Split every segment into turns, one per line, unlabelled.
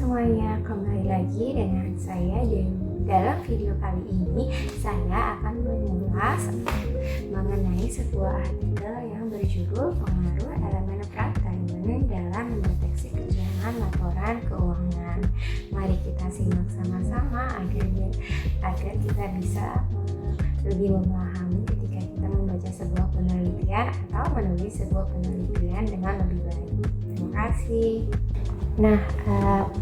semuanya, kembali lagi dengan saya dan dalam video kali ini saya akan mengulas mengenai sebuah artikel yang berjudul pengaruh elemen prime dalam mendeteksi kecurangan laporan keuangan. Mari kita simak sama-sama agar kita bisa lebih memahami ketika kita membaca sebuah penelitian atau menulis sebuah penelitian dengan lebih baik. Terima kasih. Nah,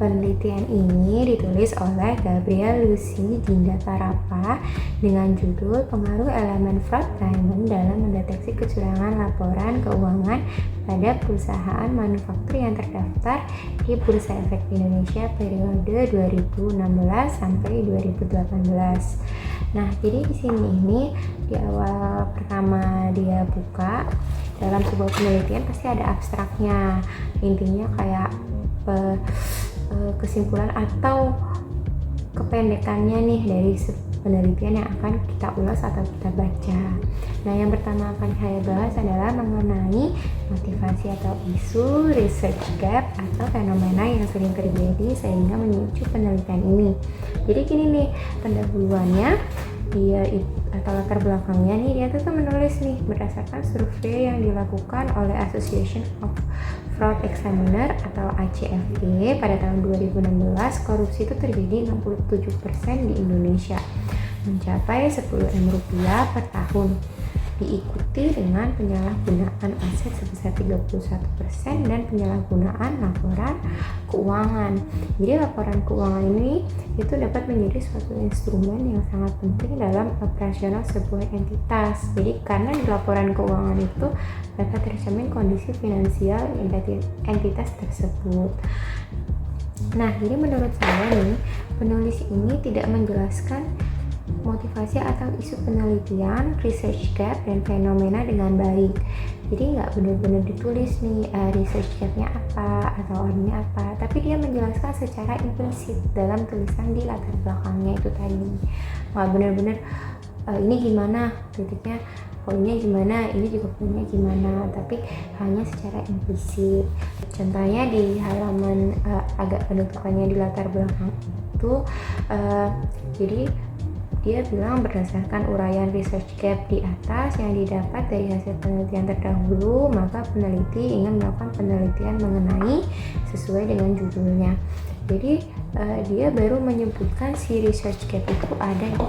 penelitian ini ditulis oleh Gabriel Lucy Dinda Parappa dengan judul Pengaruh Elemen Fraud Payment dalam Mendeteksi Kecurangan Laporan Keuangan pada Perusahaan Manufaktur yang terdaftar di Bursa Efek Indonesia periode 2016 sampai 2018. Nah, jadi di sini ini di awal pertama dia buka dalam sebuah penelitian pasti ada abstraknya. Intinya kayak kesimpulan atau kependekannya nih dari penelitian yang akan kita ulas atau kita baca. Nah, yang pertama akan saya bahas adalah mengenai motivasi atau isu research gap atau fenomena yang sering terjadi sehingga memicu penelitian ini. Jadi gini nih pendahuluannya, dia atau latar belakangnya nih, dia tuh menulis nih berdasarkan survei yang dilakukan oleh Association of Fraud Examiner atau ACFE pada tahun 2016, korupsi itu terjadi 67% di Indonesia, mencapai Rp10.000 per tahun, diikuti dengan penyalahgunaan aset sebesar 31% dan penyalahgunaan laporan keuangan. Jadi laporan keuangan ini itu dapat menjadi suatu instrumen yang sangat penting dalam operasional sebuah entitas. Jadi karena di laporan keuangan itu dapat tercermin kondisi finansial entitas tersebut. Nah, jadi menurut saya nih, penulis ini tidak menjelaskan motivasi atau isu penelitian, research gap, dan fenomena dengan baik. Jadi nggak benar-benar ditulis nih research gapnya apa atau artinya apa, tapi dia menjelaskan secara implisit dalam tulisan di latar belakangnya itu tadi. Nggak benar-benar ini gimana titiknya, poinnya gimana, ini juga poinnya gimana, tapi hanya secara implisit. Contohnya di halaman agak penuntukannya di latar belakang itu, jadi dia bilang berdasarkan uraian research gap di atas yang didapat dari hasil penelitian terdahulu, maka peneliti ingin melakukan penelitian mengenai sesuai dengan judulnya. Jadi dia baru menyebutkan si research gap itu ada di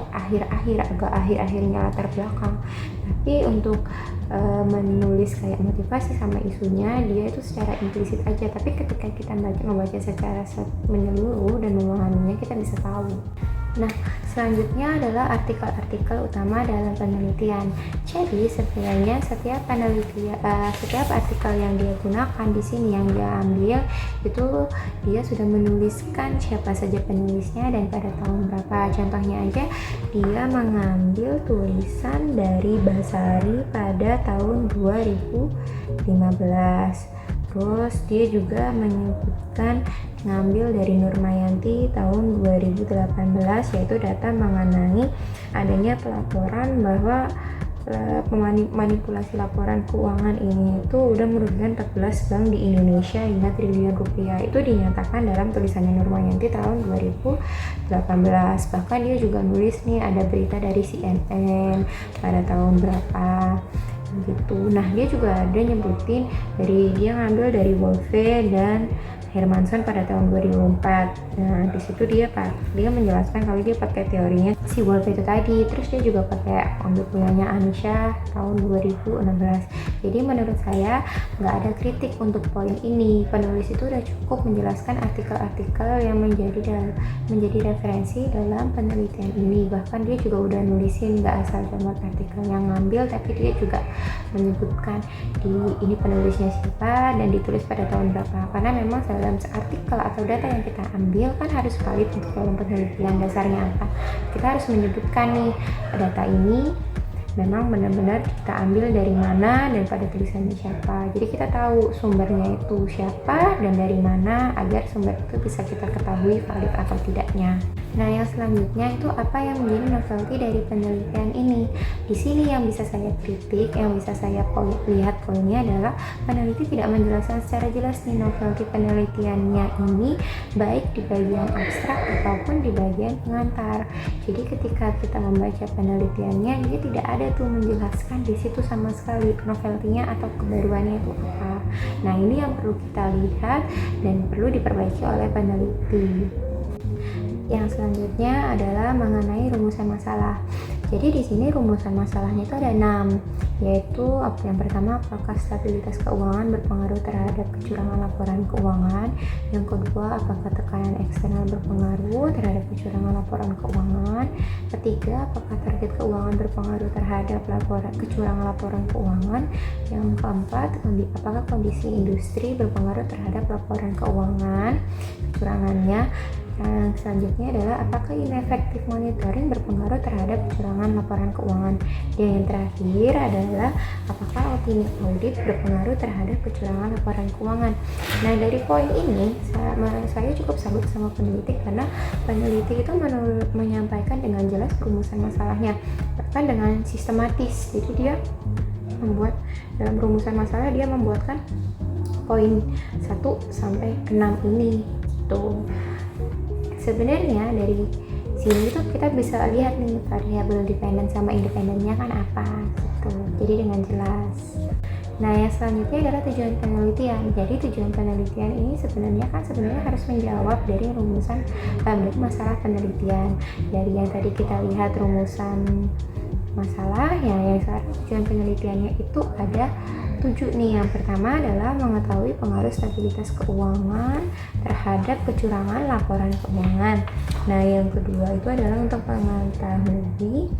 agak akhir-akhirnya latar belakang. Tapi untuk menulis kayak motivasi sama isunya, dia itu secara implisit aja. Tapi ketika kita membaca secara menyeluruh dan memahaminya, kita bisa tahu. Nah, selanjutnya adalah artikel-artikel utama dalam penelitian. Jadi sebenarnya setiap artikel yang dia gunakan di sini, yang dia ambil itu dia sudah menuliskan siapa saja penulisnya dan pada tahun berapa. Contohnya aja, dia mengambil tulisan dari Basari pada tahun 2015. Terus dia juga menyebutkan ngambil dari Nurmayanti tahun 2018, yaitu data mengenai adanya pelaporan bahwa manipulasi laporan keuangan ini itu udah merugikan 14 bank di Indonesia hingga triliun rupiah. Itu dinyatakan dalam tulisannya Nurmayanti tahun 2018. Bahkan dia juga nulis nih ada berita dari CNN pada tahun berapa gitu. Nah, dia juga ada nyebutin dia ngambil dari Wolfe dan Hermanson pada tahun 2004. Nah, di situ dia menjelaskan kalau dia pakai teorinya si Wolfe itu tadi. Terus dia juga pakai ambil punyanya Anisha tahun 2016. Jadi menurut saya nggak ada kritik untuk poin ini. Penulis itu udah cukup menjelaskan artikel-artikel yang menjadi referensi dalam penelitian ini. Bahkan dia juga udah nulisin, nggak asal cuma artikel yang ngambil, tapi dia juga menyebutkan ini penulisnya siapa dan ditulis pada tahun berapa. Karena memang dalam artikel atau data yang kita ambil kan harus valid untuk dalam penelitian. Dasarnya apa? Kita harus menyebutkan nih data ini memang benar-benar kita ambil dari mana dan pada tulisannya siapa. Jadi kita tahu sumbernya itu siapa dan dari mana agar sumber itu bisa kita ketahui valid atau tidaknya. Nah, yang selanjutnya itu apa yang menjadi novelty dari penelitian ini. Di sini yang bisa saya kritik, yang bisa saya lihat poinnya adalah peneliti tidak menjelaskan secara jelas nih novelty penelitiannya ini, baik di bagian abstrak ataupun di bagian pengantar. Jadi ketika kita membaca penelitiannya, dia tidak ada tuh menjelaskan di situ sama sekali novelty-nya atau kebaruannya itu apa. Nah, ini yang perlu kita lihat dan perlu diperbaiki oleh peneliti. Yang selanjutnya adalah mengenai rumusan masalah. Jadi di sini rumusan masalahnya itu ada 6, yaitu yang pertama, apakah stabilitas keuangan berpengaruh terhadap kecurangan laporan keuangan. Yang kedua, apakah tekanan eksternal berpengaruh terhadap kecurangan laporan keuangan. Ketiga, apakah target keuangan berpengaruh terhadap kecurangan laporan keuangan. Yang keempat, apakah kondisi industri berpengaruh terhadap laporan keuangan kecurangannya. Yang selanjutnya adalah apakah ineffective monitoring berpengaruh terhadap kecurangan laporan keuangan. Dan yang terakhir adalah apakah opini audit berpengaruh terhadap kecurangan laporan keuangan. Nah, dari poin ini saya cukup salut sama peneliti karena peneliti itu menyampaikan dengan jelas rumusan masalahnya, bahkan dengan sistematis. Jadi dia membuat dalam rumusan masalah dia membuatkan poin 1 sampai 6 ini gitu. Sebenarnya dari sini tuh kita bisa lihat nih variabel dependen sama independennya kan apa gitu. Jadi dengan jelas. Nah, yang selanjutnya adalah tujuan penelitian. Jadi tujuan penelitian ini sebenarnya harus menjawab dari rumusan dari masalah penelitian. Dari yang tadi kita lihat rumusan masalah, yang sekarang tujuan penelitiannya itu ada 7 nih. Yang pertama adalah mengetahui pengaruh stabilitas keuangan terhadap kecurangan laporan keuangan. Nah, yang kedua itu adalah untuk mengetahui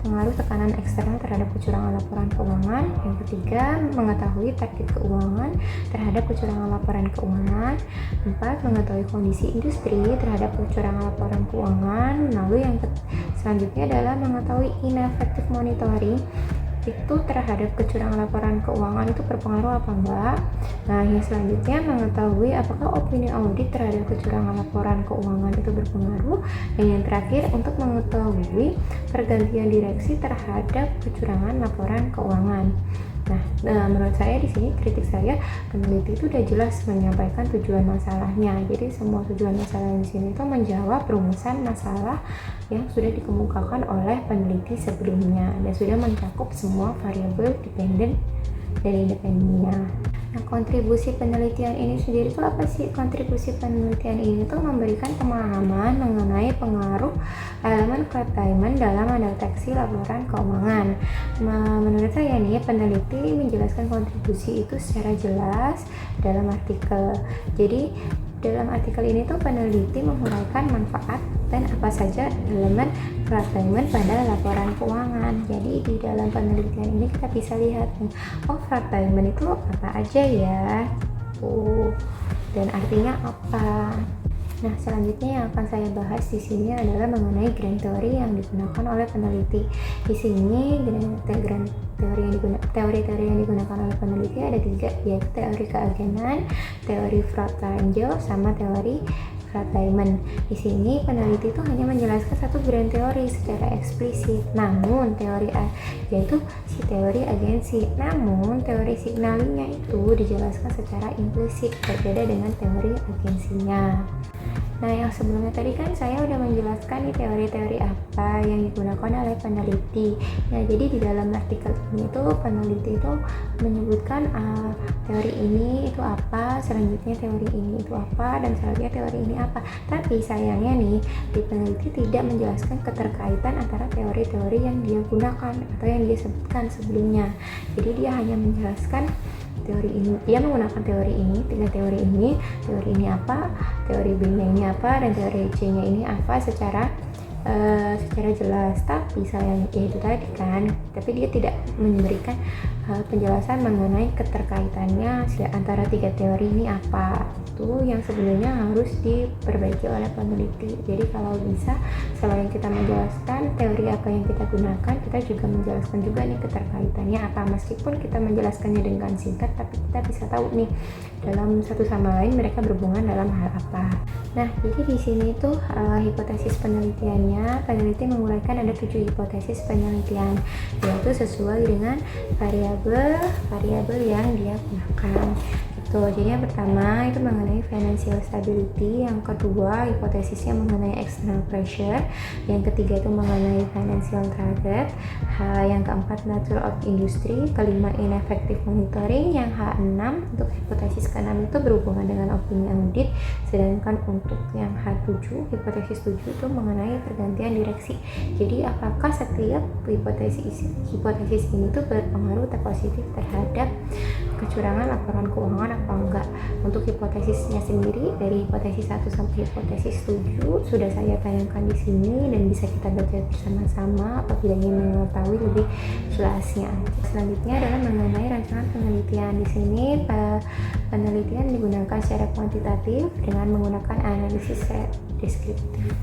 pengaruh tekanan eksternal terhadap kecurangan laporan keuangan. Yang ketiga, mengetahui target keuangan terhadap kecurangan laporan keuangan. 4, mengetahui kondisi industri terhadap kecurangan laporan keuangan. Lalu yang selanjutnya adalah mengetahui ineffective monitoring itu terhadap kecurangan laporan keuangan itu berpengaruh apa enggak. Nah, yang selanjutnya mengetahui apakah opini audit terhadap kecurangan laporan keuangan itu berpengaruh. Dan yang terakhir untuk mengetahui pergantian direksi terhadap kecurangan laporan keuangan. Nah, menurut saya di sini kritik saya, peneliti itu udah jelas menyampaikan tujuan masalahnya. Jadi semua tujuan masalah di sini itu menjawab rumusan masalah yang sudah dikemukakan oleh peneliti sebelumnya dan sudah mencakup semua variabel dependen dan independennya. Nah, kontribusi penelitian ini sendiri itu apa sih? Kontribusi penelitian ini tuh memberikan pemahaman mengenai pengaruh elemen containment dalam mendeteksi laporan keuangan. Menurut saya nih, peneliti menjelaskan kontribusi itu secara jelas dalam artikel. Jadi dalam artikel ini tuh peneliti menguraikan manfaat dan apa saja elemen containment pada laporan keuangan. Jadi di dalam penelitian ini kita bisa lihat nih, containment itu apa aja ya, dan artinya apa. Nah, selanjutnya yang akan saya bahas di sini adalah mengenai grand theory yang digunakan oleh peneliti. Di sini teori-teori yang digunakan oleh peneliti ada 3, yaitu teori keagenan, teori Frotangel, sama teori Containment. Di sini peneliti itu hanya menjelaskan satu grand teori secara eksplisit, namun yaitu si teori agensi. Namun teori signalingnya itu dijelaskan secara implisit, berbeda dengan teori agensinya. Nah, yang sebelumnya tadi kan saya udah menjelaskan nih teori-teori apa yang digunakan oleh peneliti. Nah, jadi di dalam artikel ini tuh peneliti itu menyebutkan teori ini itu apa, selanjutnya teori ini itu apa, dan selanjutnya teori ini apa. Tapi sayangnya nih, di peneliti tidak menjelaskan keterkaitan antara teori-teori yang dia gunakan atau yang dia sebutkan sebelumnya. Jadi dia hanya menjelaskan teori ini, dia menggunakan teori ini, 3 teori ini apa, teori B-nya ini apa, dan teori C-nya ini apa secara secara jelas, tapi sayang ya itu tadi kan, tapi dia tidak memberikan penjelasan mengenai keterkaitannya antara tiga teori ini apa. Itu yang sebenarnya harus diperbaiki oleh peneliti. Jadi kalau bisa, selain kita menjelaskan teori apa yang kita gunakan, kita juga menjelaskan juga nih keterkaitannya apa. Meskipun kita menjelaskannya dengan singkat, tapi kita bisa tahu nih dalam satu sama lain mereka berhubungan dalam hal apa. Nah, jadi di sini tuh hipotesis penelitiannya, peneliti menguraikan ada 7 hipotesis penelitian, yaitu sesuai dengan variabel yang dia gunakan. Jadi yang pertama itu mengenai financial stability, yang kedua hipotesisnya mengenai external pressure, yang ketiga itu mengenai financial target, yang keempat nature of industry, kelima ineffective monitoring, yang H6 untuk hipotesis ke-6 itu berhubungan dengan opini audit, sedangkan untuk yang H7 hipotesis 7 itu mengenai pergantian direksi. Jadi apakah setiap hipotesis ini tuh berpengaruh positif terhadap kecurangan laporan keuangan apa enggak. Untuk hipotesisnya sendiri dari hipotesis 1 sampai hipotesis 7 sudah saya tayangkan di sini dan bisa kita baca bersama-sama apabila ingin mengetahui lebih jelasnya. Selanjutnya adalah mengenai rancangan penelitian. Di sini penelitian digunakan secara kuantitatif dengan menggunakan analisis deskriptif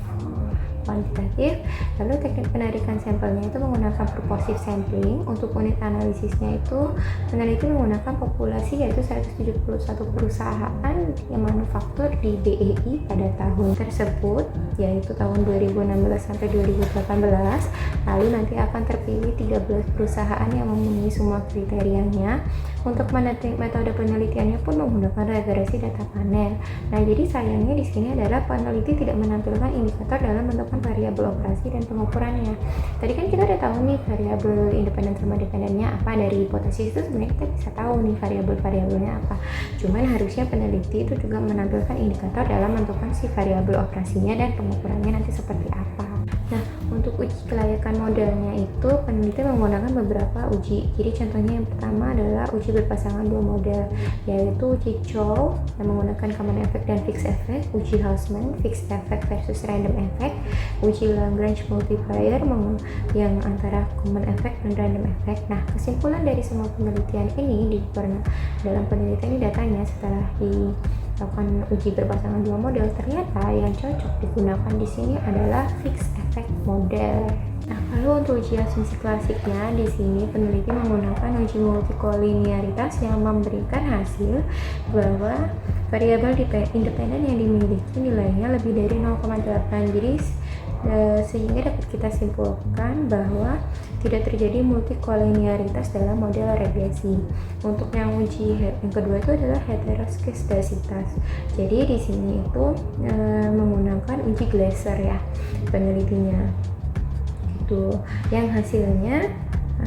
kuantitatif. Lalu teknik penarikan sampelnya itu menggunakan purposive sampling. Untuk unit analisisnya itu peneliti menggunakan populasi yaitu 171 perusahaan yang manufaktur di BEI pada tahun tersebut, yaitu tahun 2016 sampai 2018. Lalu nanti akan terpilih 13 perusahaan yang memenuhi semua kriterianya. Untuk metode penelitiannya pun menggunakan regresi data panel. Nah, jadi sayangnya di sini adalah peneliti tidak menampilkan indikator dalam menentukan variabel operasi dan pengukurannya. Tadi kan kita udah tahu nih variabel independen sama dependennya apa dari hipotesis itu, sebenarnya kita bisa tahu nih variabelnya apa. Cuman harusnya peneliti itu juga menampilkan indikator dalam menentukan si variabel operasinya dan pengukurannya nanti seperti apa. Nah, untuk uji kelayakan modelnya itu peneliti menggunakan beberapa uji. Jadi contohnya yang pertama adalah uji berpasangan dua model, yaitu uji Chow yang menggunakan common effect dan fixed effect, uji Hausman fixed effect versus random effect, uji Lagrange multiplier yang antara common effect dan random effect. Nah, kesimpulan dari semua penelitian ini dalam penelitian ini datanya setelah dilakukan uji berpasangan dua model, ternyata yang cocok digunakan di sini adalah fixed effect model. Nah, kalau untuk uji asumsi klasiknya di sini peneliti menggunakan uji multikolinearitas yang memberikan hasil bahwa variabel independen yang dimiliki nilainya lebih dari 0,8. Jadi sehingga dapat kita simpulkan bahwa tidak terjadi multikolinearitas dalam model regresi. Untuk yang uji yang kedua itu adalah heteroskedasitas. Jadi di sini itu menggunakan uji Glaser ya penelitinya. Itu yang hasilnya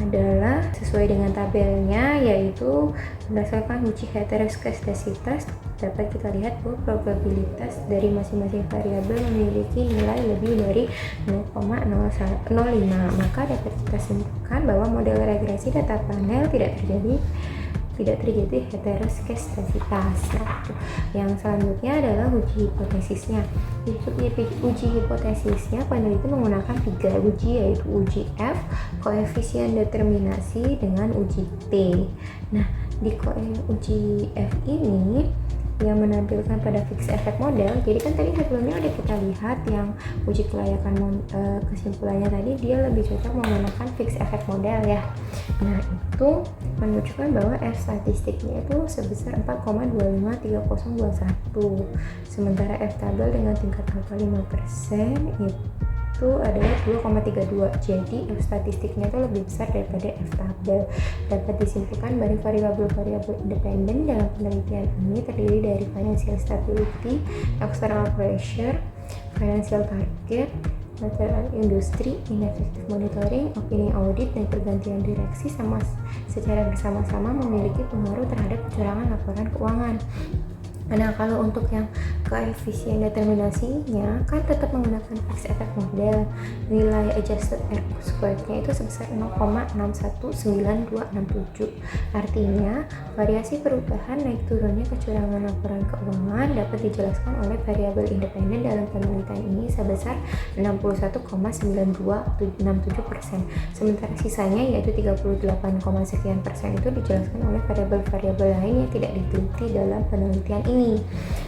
adalah sesuai dengan tabelnya, yaitu berdasarkan uji heteroskedasitas dapat kita lihat bahwa probabilitas dari masing-masing variabel memiliki nilai lebih dari 0,05. Maka dapat kita simpulkan bahwa model regresi data panel tidak terjadi heteroskedasitas. Nah, yang selanjutnya adalah uji hipotesisnya. Uji hipotesisnya peneliti menggunakan 3 uji, yaitu uji F, koefisien determinasi, dengan uji T. Nah, di uji F ini yang menampilkan pada fixed effect model. Jadi kan tadi sebelumnya udah kita lihat yang uji kelayakan kesimpulannya tadi dia lebih cocok menggunakan fixed effect model ya. Nah, itu menunjukkan bahwa F statistiknya itu sebesar 4,253021. Sementara F tabel dengan tingkat alfa 5% itu adalah 2,32. Jadi F statistiknya itu lebih besar daripada F tabel. Dapat disimpulkan dari variabel-variabel independen dalam penelitian ini terdiri dari financial stability, external pressure, financial target, nature industry, ineffective monitoring, opini audit, dan pergantian direksi secara bersama-sama memiliki pengaruh terhadap kecurangan laporan keuangan. Nah, kalau untuk yang koefisien determinasinya kan tetap menggunakan fixed effect model. Nilai adjusted R squared-nya itu sebesar 0,619267. Artinya, variasi perubahan naik turunnya kecurangan laporan keuangan dapat dijelaskan oleh variabel independen dalam penelitian ini sebesar 61,9267%. Sementara sisanya yaitu 38, sekian persen itu dijelaskan oleh variabel-variabel lain yang tidak diteliti dalam penelitian ini.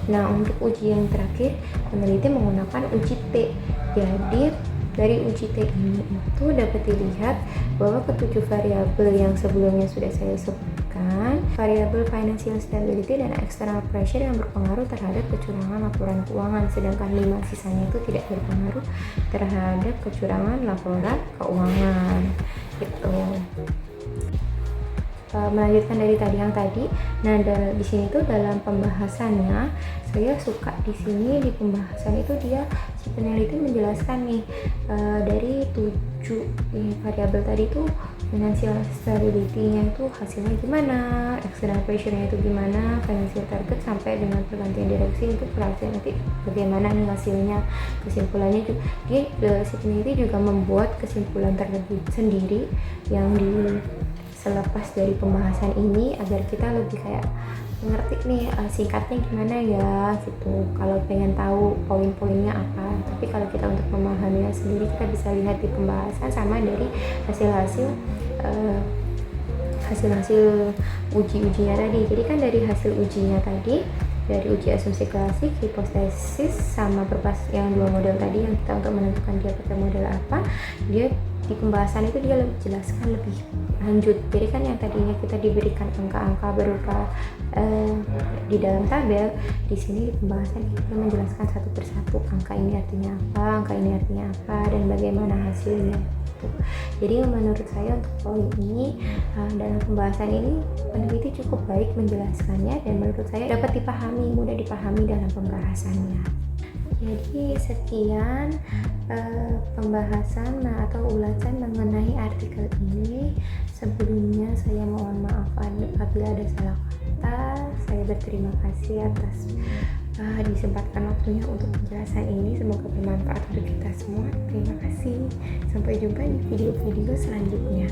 Nah, untuk uji yang terakhir, peneliti menggunakan uji T. Jadi, dari uji T ini itu dapat dilihat bahwa ketujuh variabel yang sebelumnya sudah saya sebutkan, variabel financial stability dan external pressure yang berpengaruh terhadap kecurangan laporan keuangan, sedangkan 5 sisanya itu tidak berpengaruh terhadap kecurangan laporan keuangan. Gitu. Melanjutkan dari tadi yang tadi. Nah, di sini tuh dalam pembahasannya saya suka di sini di pembahasan itu dia si peneliti menjelaskan nih dari 7 variabel tadi tuh financial stability-nya itu hasilnya gimana, external pressure-nya itu gimana, financial target sampai dengan pergantian direksi itu berhasil nanti bagaimana nih hasilnya. Kesimpulannya juga si peneliti juga membuat kesimpulan terlebih sendiri yang selepas dari pembahasan ini agar kita lebih kayak ngerti nih singkatnya gimana ya gitu, kalau pengen tahu poin-poinnya apa. Tapi kalau kita untuk memahaminya sendiri kita bisa lihat di pembahasan sama dari hasil-hasil uji-ujinya tadi. Jadi kan dari hasil ujinya tadi, dari uji asumsi klasik, hipotesis sama yang dua model tadi yang kita untuk menentukan dia pakai model apa, dia di pembahasan itu dia lebih jelaskan lebih lanjut. Jadi kan yang tadinya kita diberikan angka-angka berupa di dalam tabel, di sini di pembahasan kita menjelaskan satu persatu angka ini artinya apa, angka ini artinya apa, dan bagaimana hasilnya. Jadi menurut saya untuk poin ini dalam pembahasan ini peneliti cukup baik menjelaskannya dan menurut saya dapat dipahami, mudah dipahami dalam pembahasannya. Jadi sekian pembahasan atau ulasan mengenai artikel ini. Sebelumnya saya mohon maaf apabila ada salah kata. Saya berterima kasih atas disempatkan waktunya untuk penjelasan ini. Semoga bermanfaat untuk kita semua. Terima kasih. Sampai jumpa di video-video selanjutnya.